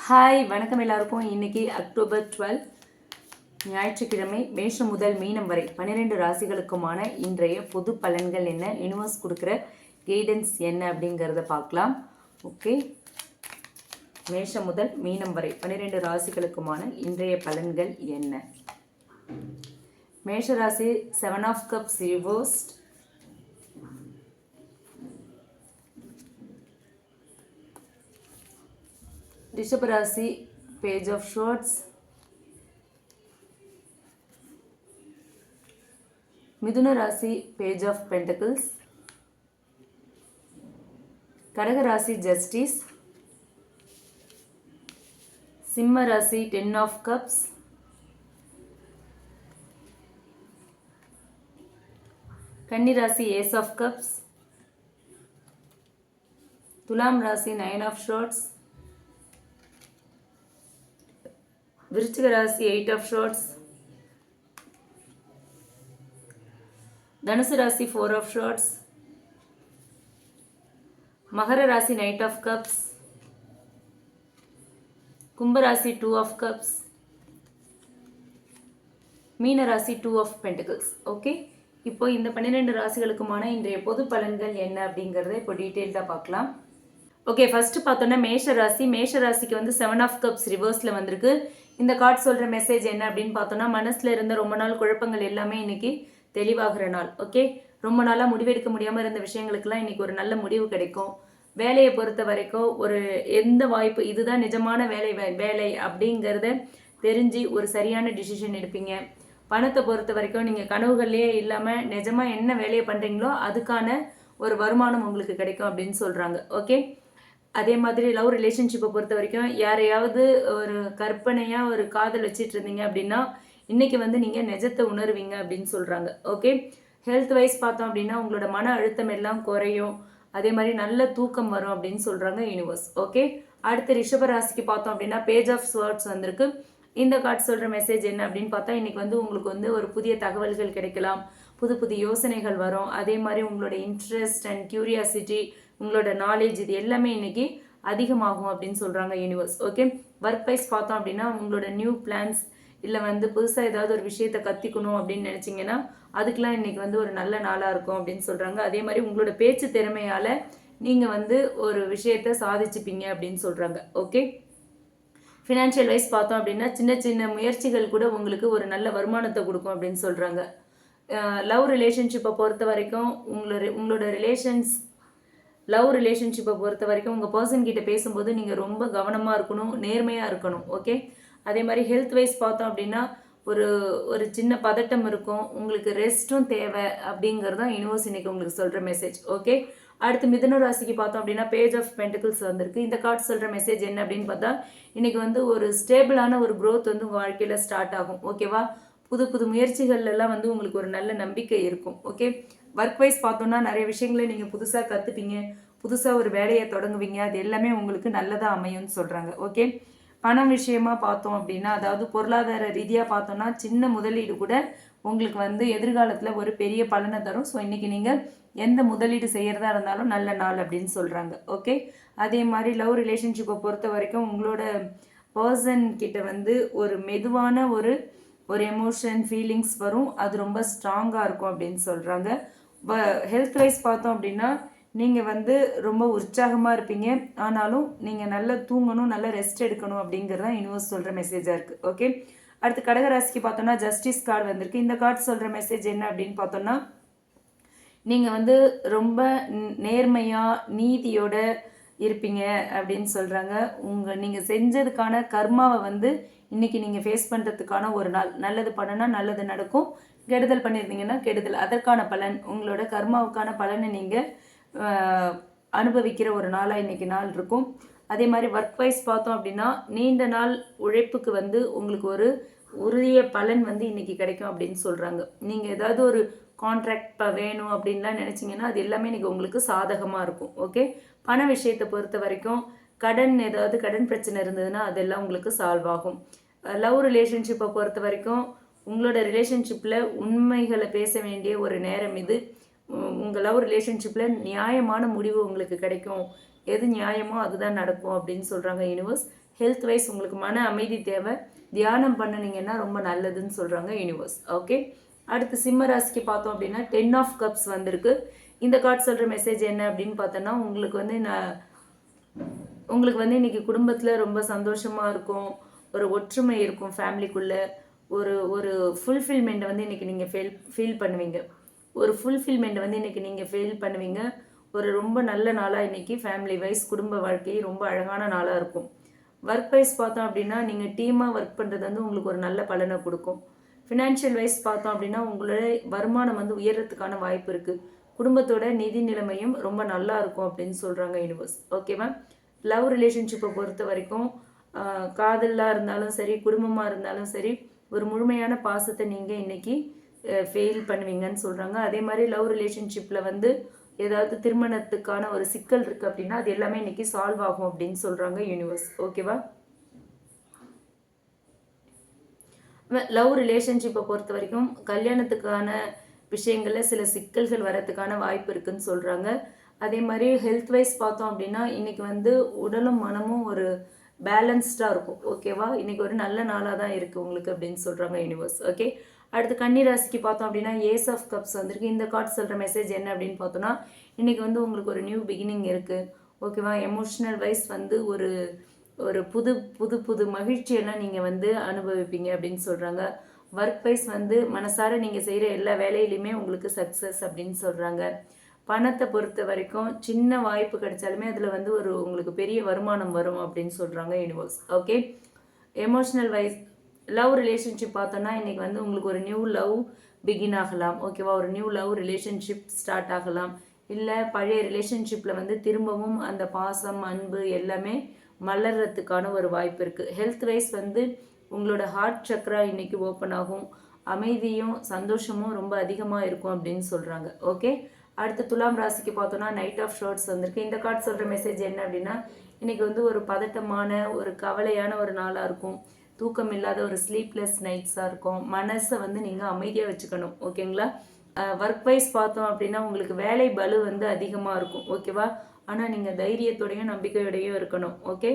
Hi வணக்கம் எல்லாருக்கும். இன்றைக்கி அக்டோபர் 12 ஞாயிற்றுக்கிழமை. மேஷம் முதல் மீனம் வரை 12 ராசிகளுக்குமான இன்றைய பொது பலன்கள் என்ன, யூனிவர்ஸ் கொடுக்குற கைடன்ஸ் என்ன அப்படிங்கிறத பார்க்கலாம். ஓகே, மேஷம் முதல் மீனம் வரை 12 ராசிகளுக்குமான இன்றைய பலன்கள் என்ன? மேஷ ராசி 7 ஆஃப் கப்ஸ் ரிவர்ஸ்ட், ரிஷப ராசி பேஜ் ஆஃப் ஷோர்ட்ஸ், மிதுன ராசி பேஜ் ஆஃப் பென்டக்கிள்ஸ், கடக ராசி ஜஸ்டிஸ், சிம்ம ராசி 10 ஆஃப் கப்ஸ், கன்னி ராசி ஏஸ் ஆஃப் கப்ஸ், துலாம் ராசி 9 ஆஃப் ஷோர்ட்ஸ், விருச்சிக ராசி 8 ஆஃப் ஷோர்ட்ஸ், தனுசு ராசி 4 ஆஃப் ஷோர்ட்ஸ், மகர ராசி நைட் ஆஃப் கப்ஸ், கும்ப ராசி 2 ஆஃப் கப்ஸ், மீன ராசி 2 ஆஃப் பென்டக்கிள்ஸ். ஓகே, இப்போ இந்த 12 ராசிகளுக்குமான இன்றைய பொது பலன்கள் என்ன அப்படிங்கிறத இப்போ டீட்டெயில்டாக பார்க்கலாம். ஓகே, ஃபஸ்ட்டு பார்த்தோன்னா மேஷ ராசி. மேஷ ராசிக்கு வந்து 7 ஆஃப் கப்ஸ் ரிவர்ஸில் வந்திருக்கு. இந்த கார்டு சொல்கிற மெசேஜ் என்ன அப்படின்னு பார்த்தோன்னா, மனசில் இருந்த ரொம்ப நாள் குழப்பங்கள் எல்லாமே இன்றைக்கி தெளிவாகிற நாள். ஓகே, ரொம்ப நாளாக முடிவெடுக்க முடியாமல் இருந்த விஷயங்களுக்கெல்லாம் இன்றைக்கி ஒரு நல்ல முடிவு கிடைக்கும். வேலையை பொறுத்த வரைக்கும் ஒரு எந்த வாய்ப்பு இதுதான் நிஜமான வேலை அப்படிங்கிறத தெரிஞ்சு ஒரு சரியான டிசிஷன் எடுப்பீங்க. பணத்தை பொறுத்த வரைக்கும் நீங்கள் கனவுகள்லேயே இல்லாமல் நிஜமாக என்ன வேலையை பண்ணுறீங்களோ அதுக்கான ஒரு வருமானம் உங்களுக்கு கிடைக்கும் அப்படின்னு சொல்கிறாங்க. ஓகே, அதே மாதிரி லவ் ரிலேஷன்ஷிப்பை பொறுத்த வரைக்கும் யாரையாவது ஒரு கற்பனையாக ஒரு காதல் வச்சிட்டு இருந்தீங்க அப்படின்னா இன்றைக்கி வந்து நீங்கள் நிஜத்தை உணர்வீங்க அப்படின்னு சொல்கிறாங்க. ஓகே, ஹெல்த் வைஸ் பார்த்தோம் அப்படின்னா உங்களோட மன அழுத்தம் எல்லாம் குறையும். அதே மாதிரி நல்ல தூக்கம் வரும் அப்படின்னு சொல்கிறாங்க யூனிவர்ஸ். ஓகே, அடுத்து ரிஷப ராசிக்கு பார்த்தோம் அப்படின்னா பேஜ் ஆஃப் ஸ்வர்ட்ஸ் வந்திருக்கு. இந்த கார்டு சொல்கிற மெசேஜ் என்ன அப்படின்னு பார்த்தா, இன்றைக்கி வந்து உங்களுக்கு வந்து ஒரு புதிய தகவல்கள் கிடைக்கலாம், புது புது யோசனைகள் வரும். அதே மாதிரி உங்களோட இன்ட்ரெஸ்ட் அண்ட் க்யூரியாசிட்டி, உங்களோட நாலேஜ் இது எல்லாமே இன்றைக்கி அதிகமாகும் அப்படின்னு சொல்கிறாங்க யூனிவர்ஸ். ஓகே, ஒர்க் வைஸ் பார்த்தோம் அப்படின்னா உங்களோட நியூ பிளான்ஸ் இல்லை வந்து புதுசாக ஏதாவது ஒரு விஷயத்தை கற்றுக்கணும் அப்படின்னு நினச்சிங்கன்னா அதுக்கெலாம் இன்றைக்கி வந்து ஒரு நல்ல நாளாக இருக்கும் அப்படின்னு சொல்கிறாங்க. அதே மாதிரி உங்களோட பேச்சு திறமையால் நீங்கள் வந்து ஒரு விஷயத்தை சாதிச்சுப்பீங்க அப்படின்னு சொல்கிறாங்க. ஓகே, ஃபினான்ஷியல் வைஸ் பார்த்தோம் அப்படின்னா சின்ன சின்ன முயற்சிகள் கூட உங்களுக்கு ஒரு நல்ல வருமானத்தை கொடுக்கும் அப்படின்னு சொல்கிறாங்க. லவ் ரிலேஷன்ஷிப்பை பொறுத்த வரைக்கும் உங்களோட லவ் ரிலேஷன்ஷிப்பை பொறுத்த வரைக்கும் உங்கள் பர்சன் கிட்ட பேசும்போது நீங்கள் ரொம்ப கவனமாக இருக்கணும், நேர்மையாக இருக்கணும். ஓகே, அதே மாதிரி ஹெல்த் வைஸ் பார்த்தோம் அப்படின்னா ஒரு சின்ன பதட்டம் இருக்கும், உங்களுக்கு ரெஸ்ட்டும் தேவை அப்படிங்கிறது தான் யூனிவர்ஸ் இன்னைக்கு உங்களுக்கு சொல்கிற மெசேஜ். ஓகே, அடுத்து மிதுன ராசிக்கு பார்த்தோம் அப்படின்னா பேஜ் ஆஃப் பென்டக்கிள்ஸ் வந்திருக்கு. இந்த கார்டு சொல்கிற மெசேஜ் என்ன அப்படின்னு பார்த்தா, இன்றைக்கி வந்து ஒரு ஸ்டேபிளான ஒரு க்ரோத் வந்து உங்கள் வாழ்க்கையில் ஸ்டார்ட் ஆகும். ஓகேவா, புது புது முயற்சிகள்லாம் வந்து உங்களுக்கு ஒரு நல்ல நம்பிக்கை இருக்கும். ஓகே, ஒர்க் வைஸ் பார்த்தோன்னா நிறைய விஷயங்களை நீங்கள் புதுசாக கற்றுப்பீங்க, புதுசாக ஒரு வேலையை தொடங்குவீங்க, அது எல்லாமே உங்களுக்கு நல்லதாக அமையும்னு சொல்கிறாங்க. ஓகே, பணம் விஷயமா பார்த்தோம் அப்படின்னா, அதாவது பொருளாதார ரீதியாக பார்த்தோன்னா சின்ன முதலீடு கூட உங்களுக்கு வந்து எதிர்காலத்தில் ஒரு பெரிய பலனை தரும். ஸோ இன்றைக்கி நீங்கள் எந்த முதலீடு செய்கிறதா இருந்தாலும் நல்ல நாள் அப்படின்னு சொல்கிறாங்க. ஓகே, அதே மாதிரி லவ் ரிலேஷன்ஷிப்பை பொறுத்த வரைக்கும் உங்களோட பர்சன் கிட்ட வந்து ஒரு மெதுவான ஒரு எமோஷன் ஃபீலிங்ஸ் வரும், அது ரொம்ப ஸ்ட்ராங்காக இருக்கும் அப்படின்னு சொல்கிறாங்க. ஹெல்த் வைஸ் பார்த்தோம் அப்படின்னா நீங்கள் வந்து ரொம்ப உற்சாகமாக இருப்பீங்க, ஆனாலும் நீங்கள் நல்லா தூங்கணும், நல்லா ரெஸ்ட் எடுக்கணும் அப்படிங்கிறது தான் யூனிவர்ஸ் சொல்கிற மெசேஜாக இருக்குது. ஓகே, அடுத்து கடகராசிக்கு பார்த்தோன்னா ஜஸ்டிஸ் கார்டு வந்திருக்கு. இந்த கார்டு சொல்கிற மெசேஜ் என்ன அப்படின்னு பார்த்தோன்னா, நீங்கள் வந்து ரொம்ப நேர்மையாக நீதியோட இருப்பீங்க அப்படின்னு சொல்கிறாங்க. நீங்கள் செஞ்சதுக்கான கர்மாவை வந்து இன்றைக்கி நீங்கள் ஃபேஸ் பண்ணுறதுக்கான ஒரு நாள். நல்லது பண்ணுனா நல்லது நடக்கும், கெடுதல் பண்ணியிருந்தீங்கன்னா கெடுதல், அதற்கான பலன் உங்களோட கர்மாவுக்கான பலனை நீங்கள் அனுபவிக்கிற ஒரு நாளாக இன்றைக்கி நாள் இருக்கும். அதே மாதிரி ஒர்க் வைஸ் பார்த்தோம் அப்படின்னா நீண்ட நாள் உழைப்புக்கு வந்து உங்களுக்கு ஒரு உரிய பலன் வந்து இன்றைக்கி கிடைக்கும் அப்படின்னு சொல்கிறாங்க. நீங்கள் ஏதாவது ஒரு கான்ட்ராக்ட் வேணும் அப்படின்லாம் நினச்சிங்கன்னா அது எல்லாமே இன்றைக்கி உங்களுக்கு சாதகமாக இருக்கும். ஓகே, பண விஷயத்தை பொறுத்த வரைக்கும் ஏதாவது கடன் பிரச்சனை இருந்ததுன்னா அதெல்லாம் உங்களுக்கு சால்வ் ஆகும். லவ் ரிலேஷன்ஷிப்பை பொறுத்த வரைக்கும் உங்களோட ரிலேஷன்ஷிப்பில் உண்மைகளை பேச வேண்டிய ஒரு நேரம் இது. உங்கள் லவ் ரிலேஷன்ஷிப்பில் நியாயமான முடிவு உங்களுக்கு கிடைக்கும். எது நியாயமோ அதுதான் நடக்கும் அப்படின்னு சொல்கிறாங்க யூனிவர்ஸ். ஹெல்த் வைஸ் உங்களுக்கு மன அமைதி தேவை, தியானம் பண்ணினீங்கன்னா ரொம்ப நல்லதுன்னு சொல்கிறாங்க யூனிவர்ஸ். ஓகே, அடுத்து சிம்ம ராசிக்கு பார்த்தோம் அப்படின்னா 10 ஆஃப் கப்ஸ் வந்திருக்கு. இந்த கார்டு சொல்கிற மெசேஜ் என்ன அப்படின்னு பார்த்தோன்னா, உங்களுக்கு வந்து இன்றைக்கி குடும்பத்தில் ரொம்ப சந்தோஷமாக இருக்கும், ஒரு ஒற்றுமை இருக்கும் ஃபேமிலிக்குள்ளே, ஒரு ஒரு ஃபுல்ஃபில்மெண்ட்டை வந்து இன்றைக்கி நீங்கள் ஃபீல் பண்ணுவீங்க. ஒரு ஃபுல்ஃபில்மெண்ட்டை வந்து இன்றைக்கி நீங்கள் ஃபீல் பண்ணுவீங்க. ஒரு ரொம்ப நல்ல நாளாக இன்றைக்கி ஃபேமிலி வைஸ் குடும்ப வாழ்க்கை ரொம்ப அழகான நாளாக இருக்கும். ஒர்க் வைஸ் பார்த்தோம் அப்படின்னா நீங்கள் டீமாக ஒர்க் பண்ணுறது வந்து உங்களுக்கு ஒரு நல்ல பலனை கொடுக்கும். ஃபினான்ஷியல் வைஸ் பார்த்தோம் அப்படின்னா உங்களோட வருமானம் வந்து உயர்றதுக்கான வாய்ப்பு இருக்குது. குடும்பத்தோட நிதி நிலைமையும் ரொம்ப நல்லா இருக்கும் அப்படின்னு சொல்கிறாங்க யூனிவர்ஸ். ஓகேவா? லவ் ரிலேஷன்ஷிப்பை பொறுத்த வரைக்கும் காதலாக இருந்தாலும் சரி, குடும்பமாக இருந்தாலும் சரி, ஒரு முழுமையான பாசத்தை நீங்கள் இன்றைக்கி ஃபெயில் பண்ணுவீங்கன்னு சொல்கிறாங்க. அதே மாதிரி லவ் ரிலேஷன்ஷிப்பில் வந்து ஏதாவது திருமணத்துக்கான ஒரு சிக்கல் இருக்குது அப்படின்னா அது எல்லாமே இன்றைக்கி சால்வ் ஆகும் அப்படின்னு சொல்கிறாங்க யூனிவர்ஸ். ஓகேவா? லவ் ரிலேஷன்ஷிப்பை பொறுத்த வரைக்கும் கல்யாணத்துக்கான விஷயங்களில் சில சிக்கல்கள் வரத்துக்கான வாய்ப்பு இருக்குதுன்னு சொல்கிறாங்க. அதே மாதிரி ஹெல்த் வைஸ் பார்த்தோம் அப்படின்னா இன்றைக்கி வந்து உடலும் மனமும் ஒரு பேலன்ஸ்டாக இருக்கும். ஓகேவா? இன்றைக்கி ஒரு நல்ல நாளாக தான் இருக்குது உங்களுக்கு அப்படின்னு சொல்கிறாங்க யூனிவர்ஸ். ஓகே, அடுத்து கன்னி ராசிக்கு பார்த்தோம் அப்படின்னா ஏஸ் ஆஃப் கப்ஸ் வந்திருக்கு. இந்த கார்டு சொல்கிற மெசேஜ் என்ன அப்படின்னு பார்த்தோன்னா, இன்றைக்கி வந்து உங்களுக்கு ஒரு நியூ பிகினிங் இருக்குது. ஓகேவா? எமோஷ்னல் வைஸ் வந்து ஒரு ஒரு புது புது புது மகிழ்ச்சியெல்லாம் நீங்கள் வந்து அனுபவிப்பீங்க அப்படின்னு சொல்கிறாங்க. ஒர்க் வைஸ் வந்து மனசார நீங்கள் செய்கிற எல்லா வேலையிலையுமே உங்களுக்கு சக்ஸஸ் அப்படின்னு சொல்கிறாங்க. பணத்தை பொறுத்த வரைக்கும் சின்ன வாய்ப்பு கிடைச்சாலுமே அதில் வந்து ஒரு உங்களுக்கு பெரிய வருமானம் வரும் அப்படின்னு சொல்கிறாங்க universe. Okay, emotional wise love relationship பார்த்தோன்னா இன்றைக்கி வந்து உங்களுக்கு ஒரு நியூ லவ் பிகின் ஆகலாம். ஓகேவா? ஒரு நியூ லவ் ரிலேஷன்ஷிப் ஸ்டார்ட் ஆகலாம். இல்லை பழைய ரிலேஷன்ஷிப்பில் வந்து திரும்பவும் அந்த பாசம் அன்பு எல்லாமே மலர்றதுக்கான ஒரு வாய்ப்பு இருக்குது. ஹெல்த் வைஸ் வந்து உங்களோட ஹார்ட் சக்ரா இன்றைக்கி ஓப்பன் ஆகும், அமைதியும் சந்தோஷமும் ரொம்ப அதிகமாக இருக்கும் அப்படின்னு சொல்கிறாங்க. ஓகே, அடுத்து துலாம் ராசிக்கு பார்த்தோன்னா நைட் ஆஃப் ஷார்ட்ஸ் வந்திருக்கு. இந்த கார்டு சொல்கிற மெசேஜ் என்ன அப்படின்னா, இன்றைக்கி வந்து ஒரு பதட்டமான ஒரு கவலையான ஒரு நாளாக இருக்கும். தூக்கம் இல்லாத ஒரு ஸ்லீப்லெஸ் நைட்ஸாக இருக்கும். மனசை வந்து நீங்கள் அமைதியாக வச்சுக்கணும். ஓகேங்களா? ஒர்க் வைஸ் பார்த்தோம் அப்படின்னா உங்களுக்கு வேலை பளு வந்து அதிகமாக இருக்கும். ஓகேவா? ஆனால் நீங்கள் தைரியத்தோடையும் நம்பிக்கையோடையும் இருக்கணும். ஓகே,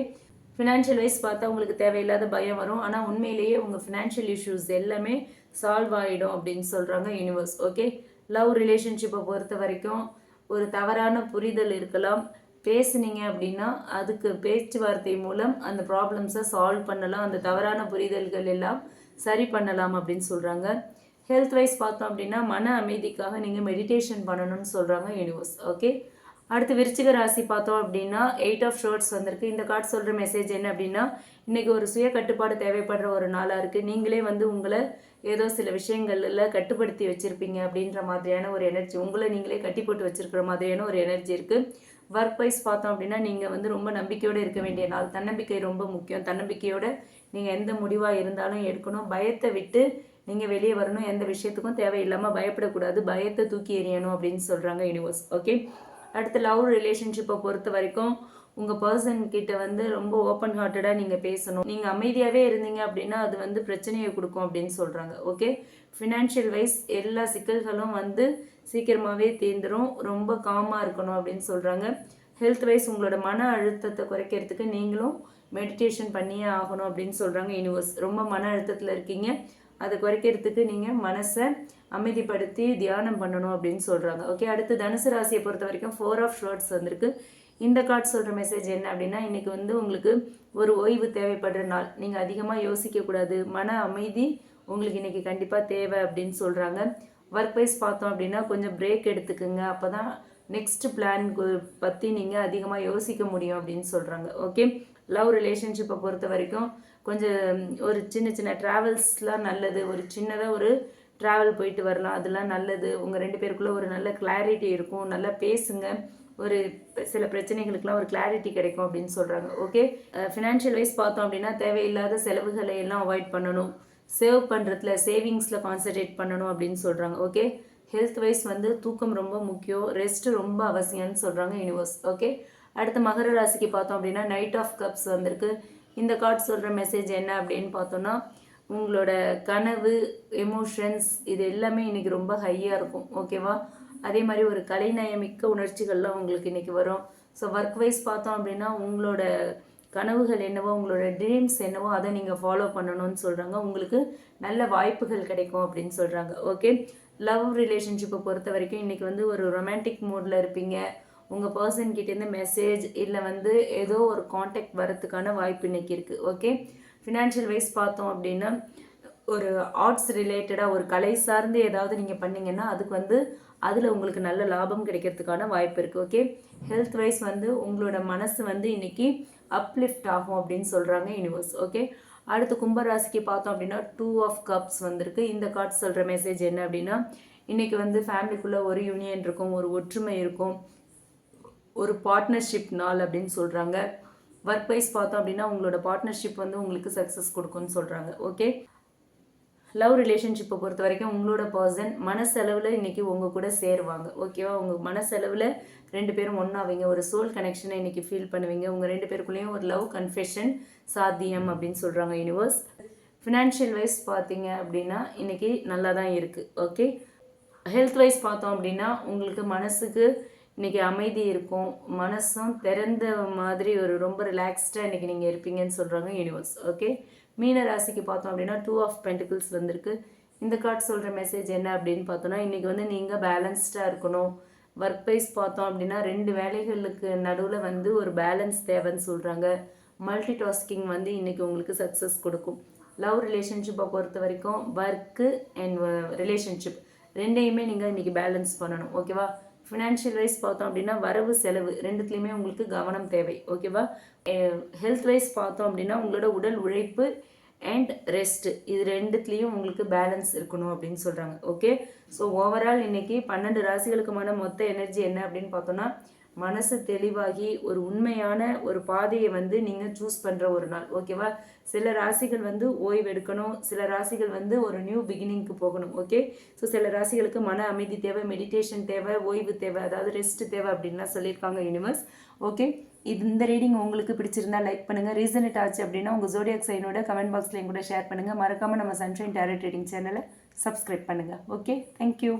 ஃபினான்ஷியல் வைஸ் பார்த்தா உங்களுக்கு தேவையில்லாத பயம் வரும். ஆனால் உண்மையிலேயே உங்கள் ஃபினான்ஷியல் இஷ்யூஸ் எல்லாமே சால்வ் ஆகிடும் அப்படின்னு சொல்கிறாங்க யூனிவர்ஸ். ஓகே, லவ் ரிலேஷன்ஷிப்பை பொறுத்த வரைக்கும் ஒரு தவறான புரிதல் இருக்கலாம். பேசுனீங்க அப்படின்னா அதுக்கு பேச்சுவார்த்தை மூலம் அந்த ப்ராப்ளம்ஸை சால்வ் பண்ணலாம், அந்த தவறான புரிதல்கள் எல்லாம் சரி பண்ணலாம் அப்படின்னு சொல்கிறாங்க. ஹெல்த் வைஸ் பார்த்தோம் அப்படின்னா மன அமைதிக்காக நீங்கள் மெடிடேஷன் பண்ணணும்னு சொல்கிறாங்க யூனிவர்ஸ். ஓகே, அடுத்து விருச்சிக ராசி பார்த்தோம் அப்படின்னா 8 ஆஃப் ஷார்ட்ஸ் வந்திருக்கு. இந்த கார்டு சொல்கிற மெசேஜ் என்ன அப்படின்னா, இன்றைக்கி ஒரு சுய கட்டுப்பாடு தேவைப்படுற ஒரு நாளாக இருக்குது. நீங்களே வந்து உங்களை ஏதோ சில விஷயங்களில் கட்டுப்படுத்தி வச்சுருப்பீங்க அப்படின்ற மாதிரியான ஒரு எனர்ஜி, உங்களை நீங்களே கட்டி போட்டு வச்சுருக்கிற மாதிரியான ஒரு எனர்ஜி இருக்குது. ஒர்க் வைஸ் பார்த்தோம் அப்படின்னா நீங்கள் வந்து ரொம்ப நம்பிக்கையோடு இருக்க வேண்டிய நாள். தன்னம்பிக்கை ரொம்ப முக்கியம். தன்னம்பிக்கையோடு நீங்கள் எந்த முடிவாக இருந்தாலும் எடுக்கணும். பயத்தை விட்டு நீங்கள் வெளியே வரணும். எந்த விஷயத்துக்கும் தேவையில்லாமல் பயப்படக்கூடாது. பயத்தை தூக்கி எறியணும் அப்படின்னு சொல்கிறாங்க யூனிவர்ஸ். ஓகே, அடுத்து லவ் ரிலேஷன்ஷிப்பை பொறுத்த வரைக்கும் உங்கள் பர்சன் கிட்ட வந்து ரொம்ப ஓப்பன் ஹார்ட்டடாக நீங்கள் பேசணும். நீங்கள் அமைதியாகவே இருந்தீங்க அப்படின்னா அது வந்து பிரச்சனையை கொடுக்கும் அப்படின்னு சொல்கிறாங்க. ஓகே, ஃபினான்ஷியல் வைஸ் எல்லா சிக்கல்களும் வந்து சீக்கிரமாகவே தீர்ந்துடும். ரொம்ப காமாக இருக்கணும் அப்படின்னு சொல்கிறாங்க. ஹெல்த் வைஸ் உங்களோட மன அழுத்தத்தை குறைக்கிறதுக்கு நீங்களும் மெடிடேஷன் பண்ணியே ஆகணும் அப்படின்னு சொல்கிறாங்க யூனிவர்ஸ். ரொம்ப மன அழுத்தத்தில் இருக்கீங்க, அதை குறைக்கிறதுக்கு நீங்கள் மனசை அமைதிப்படுத்தி தியானம் பண்ணணும் அப்படின்னு சொல்கிறாங்க. ஓகே, அடுத்து தனுசு ராசியை பொறுத்த வரைக்கும் 4 ஆஃப் ஷார்ட்ஸ் வந்திருக்கு. இந்த கார்டு சொல்கிற மெசேஜ் என்ன அப்படின்னா, இன்றைக்கி வந்து உங்களுக்கு ஒரு ஓய்வு தேவைப்படுற நாள். நீங்கள் அதிகமாக யோசிக்கக்கூடாது. மன அமைதி உங்களுக்கு இன்றைக்கி கண்டிப்பாக தேவை அப்படின்னு சொல்கிறாங்க. ஒர்க் வைஸ் பார்த்தோம் அப்படின்னா கொஞ்சம் பிரேக் எடுத்துக்குங்க. அப்போ தான் நெக்ஸ்ட் பிளான் பற்றி நீங்கள் அதிகமாக யோசிக்க முடியும் அப்படின்னு சொல்கிறாங்க. ஓகே, லவ் ரிலேஷன்ஷிப்பை பொறுத்த வரைக்கும் கொஞ்சம் ஒரு சின்ன சின்ன ட்ராவல்ஸ்லாம் நல்லது. ஒரு சின்னதாக ஒரு ட்ராவல் போயிட்டு வரலாம், அதெல்லாம் நல்லது. உங்கள் 2 பேருக்குள்ளே ஒரு நல்ல கிளாரிட்டி இருக்கும். நல்லா பேசுங்க. ஒரு சில பிரச்சனைகளுக்கெல்லாம் ஒரு கிளாரிட்டி கிடைக்கும் அப்படின்னு சொல்கிறாங்க. ஓகே, ஃபினான்ஷியல் வைஸ் பார்த்தோம் அப்படின்னா தேவையில்லாத செலவுகளை எல்லாம் அவாய்ட் பண்ணணும். சேவ் பண்ணுறதுல சேவிங்ஸில் கான்சன்ட்ரேட் பண்ணணும் அப்படின்னு சொல்கிறாங்க. ஓகே, ஹெல்த் வைஸ் வந்து தூக்கம் ரொம்ப முக்கியம், ரெஸ்ட் ரொம்ப அவசியம்னு சொல்கிறாங்க யூனிவர்ஸ். ஓகே, அடுத்து மகர ராசிக்கு பார்த்தோம் அப்படின்னா நைட் ஆஃப் கப்ஸ் வந்திருக்கு. இந்த கார்டு சொல்கிற மெசேஜ் என்ன அப்படின்னு பார்த்தோன்னா, உங்களோட கனவு, எமோஷன்ஸ் இது எல்லாமே இன்றைக்கி ரொம்ப ஹையாக இருக்கும். ஓகேவா? அதே மாதிரி ஒரு கலைநயமிக்க உணர்ச்சிகள்லாம் உங்களுக்கு இன்றைக்கி வரும். ஸோ ஒர்க் வைஸ் பார்த்தோம் அப்படின்னா உங்களோட கனவுகள் என்னவோ உங்களோட ட்ரீம்ஸ் என்னவோ அதை நீங்கள் ஃபாலோ பண்ணணும்னு சொல்கிறாங்க. உங்களுக்கு நல்ல வாய்ப்புகள் கிடைக்கும் அப்படின்னு சொல்கிறாங்க. ஓகே, லவ் ரிலேஷன்ஷிப்பை பொறுத்த வரைக்கும் இன்றைக்கி வந்து ஒரு ரொமான்டிக் மூடில் இருப்பீங்க. உங்கள் பர்சன் கிட்டேருந்து மெசேஜ் இல்லை வந்து ஏதோ ஒரு காண்டாக்ட் வரத்துக்கான வாய்ப்பு இன்றைக்கி இருக்குது. ஓகே, ஃபினான்ஷியல் வைஸ் பார்த்தோம் அப்படின்னா ஒரு ஆர்ட்ஸ் ரிலேட்டடாக ஒரு கலை சார்ந்து ஏதாவது நீங்கள் பண்ணிங்கன்னா அதுக்கு வந்து அதில் உங்களுக்கு நல்ல லாபம் கிடைக்கிறதுக்கான வாய்ப்பு இருக்குது. ஓகே, ஹெல்த் வைஸ் வந்து உங்களோட மனசு வந்து இன்றைக்கி அப்லிஃப்ட் ஆகும் அப்படின்னு சொல்கிறாங்க யூனிவர்ஸ். ஓகே, அடுத்து கும்பராசிக்கு பார்த்தோம் அப்படின்னா 2 ஆஃப் கப்ஸ் வந்திருக்கு. இந்த கார்ட்ஸ் சொல்கிற மெசேஜ் என்ன அப்படின்னா இன்றைக்கி வந்து ஃபேமிலிக்குள்ளே ஒரு யூனியன் இருக்கும், ஒரு ஒற்றுமை இருக்கும், ஒரு பார்ட்னர்ஷிப் நாள் அப்படின்னு சொல்கிறாங்க. ஒர்க் வைஸ் பார்த்தோம் அப்படின்னா உங்களோட பார்ட்னர்ஷிப் வந்து உங்களுக்கு சக்ஸஸ் கொடுக்கும்னு சொல்கிறாங்க. ஓகே, லவ் ரிலேஷன்ஷிப்பை பொறுத்த வரைக்கும் உங்களோட பர்சன் மனசளவில் இன்றைக்கி உங்கள் கூட சேருவாங்க. ஓகேவா, உங்கள் மனசளவில் 2 பேரும் ஒன்றாவீங்க, ஒரு சோல் கனெக்ஷனை இன்றைக்கி ஃபீல் பண்ணுவீங்க. உங்கள் 2 பேருக்குள்ளேயும் ஒரு லவ் கன்ஃபெஷன் சாத்தியம் அப்படின்னு சொல்கிறாங்க யூனிவர்ஸ். ஃபினான்ஷியல் வைஸ் பார்த்தீங்க அப்படின்னா இன்றைக்கி நல்லா தான் இருக்குது. ஓகே, ஹெல்த் வைஸ் பார்த்தோம் அப்படின்னா உங்களுக்கு மனசுக்கு இன்றைக்கி அமைதி இருக்கும், மனசும் திறந்த மாதிரி ஒரு ரொம்ப ரிலாக்ஸ்டாக இன்றைக்கி நீங்கள் இருப்பீங்கன்னு சொல்கிறாங்க யூனிவர்ஸ். ஓகே, மீன ராசிக்கு பார்த்தோம் அப்படின்னா 2 ஆஃப் பென்டிகிள்ஸ் வந்திருக்கு. இந்த கார்டு சொல்கிற மெசேஜ் என்ன அப்படின்னு பார்த்தோன்னா இன்றைக்கி வந்து நீங்கள் பேலன்ஸ்டாக இருக்கணும். ஒர்க் வைஸ் பார்த்தோம் அப்படின்னா 2 வேலைகளுக்கு நடுவில் வந்து ஒரு பேலன்ஸ் தேவைன்னு சொல்கிறாங்க. மல்டி டாஸ்கிங் வந்து இன்றைக்கி உங்களுக்கு சக்ஸஸ் கொடுக்கும். லவ் ரிலேஷன்ஷிப்பை பொறுத்த வரைக்கும் ஒர்க்கு அண்ட் ரிலேஷன்ஷிப் ரெண்டையுமே நீங்கள் இன்றைக்கி பேலன்ஸ் பண்ணணும். ஓகேவா, ஃபினான்ஷியல் வைஸ் பார்த்தோம் அப்படின்னா வரவு செலவு ரெண்டுத்துலேயுமே உங்களுக்கு கவனம் தேவை. ஓகேவா, ஹெல்த் வைஸ் பார்த்தோம் அப்படின்னா உங்களோட உடல் உழைப்பு அண்ட் ரெஸ்ட்டு இது ரெண்டுத்துலேயும் உங்களுக்கு பேலன்ஸ் இருக்கணும் அப்படின்னு சொல்கிறாங்க. ஓகே, ஸோ ஓவரால் இன்றைக்கி 12 ராசிகளுக்குமான மொத்த எனர்ஜி என்ன அப்படின்னு பார்த்தோன்னா மனசு தெளிவாகி ஒரு உண்மையான ஒரு பாதையை வந்து நீங்கள் சூஸ் பண்ணுற ஒரு நாள். ஓகேவா, சில ராசிகள் வந்து ஓய்வு எடுக்கணும், சில ராசிகள் வந்து ஒரு நியூ பிகினிங்க்கு போகணும். ஓகே, ஸோ சில ராசிகளுக்கு மன அமைதி தேவை, மெடிடேஷன் தேவை, ஓய்வு தேவை, அதாவது ரெஸ்ட் தேவை அப்படின்லாம் சொல்லியிருக்காங்க யூனிவர்ஸ். ஓகே, இந்த ரீடிங் உங்களுக்கு பிடிச்சிருந்தா லைக் பண்ணுங்கள். ரீசனேட் ஆச்சு அப்படின்னா உங்கள் ஜோடியாக் சைனோட கமெண்ட் பாக்ஸில் கூட ஷேர் பண்ணுங்கள். மறக்காமல் நம்ம சன்ஷைன் டேரட் ரீடிங் சேனலை சப்ஸ்கிரைப் பண்ணுங்கள். Okay, thank you.